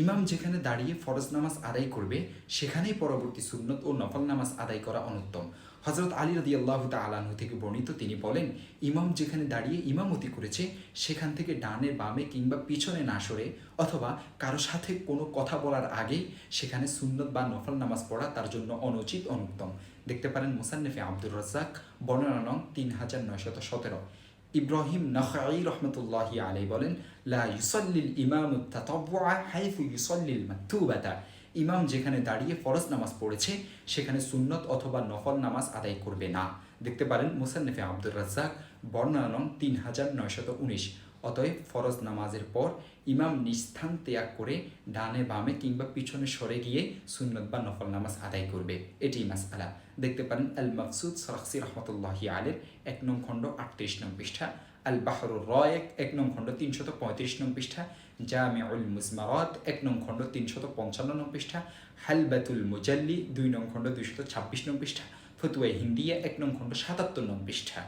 ইমাম যেখানে দাঁড়িয়ে ফরজ নামাজ আদায় করবে সেখানেই পরবর্তী সুন্নত ও নফল নামাজ আদায় করা অনুত্তম। হজরত আলী রাদিয়াল্লাহু তাআলা আনহু থেকে বর্ণিত, তিনি বলেন, ইমাম যেখানে দাঁড়িয়ে ইমামতি করেছে সেখান থেকে ডানে বামে কিংবা পিছনে না সরে অথবা কারো সাথে কোনো কথা বলার আগেই সেখানে সুন্নত বা নফল নামাজ পড়া তার জন্য অনুচিত অনুত্তম। দেখতে পারেন মুসান্নিফে আব্দুর রাজ্জাক, বর্ণনা নং 3917। ইব্রাহিম নাখাই রহমতুল্লাহি আলাই বলেন, লা ইউসাল্লিল ইমামু তাতাওয়া হাইফু ইউসাল্লিল মাকতুবাতা। ইমাম যেখানে দাঁড়িয়ে ফরজ নামাজ পড়েছে সেখানে সুন্নত অথবা নফল নামাজ আদায় করবে না। দেখতে পারেন মুসান্নিফে আব্দুর রাজ্জাক, বর্ণনা নং 3919। অতএব ফরজ নামাজের পর ইমাম নিস্থান ত্যাগ করে ডানে বামে কিংবা পিছনে সরে গিয়ে সুন্নত বা নফল নামাজ আদায় করবে, এটি মাসআলা। দেখতে পারেন আল মাকসুদ সরাকসি রহমতুল্লাহি আলের 1 নং খণ্ড 38 নং পৃষ্ঠা, আল বাহরুর রায়েক 1 নং খণ্ড 335 নং পৃষ্ঠা, জামিউল মুজমারাত 1 নং খণ্ড 355 নং পৃষ্ঠা, হালবাতুল মুজাল্লি 2 নং খণ্ড 226 নং পৃষ্ঠা, ফতুয়া হিন্দিয়া 1 নং খণ্ড 77 নং পৃষ্ঠা।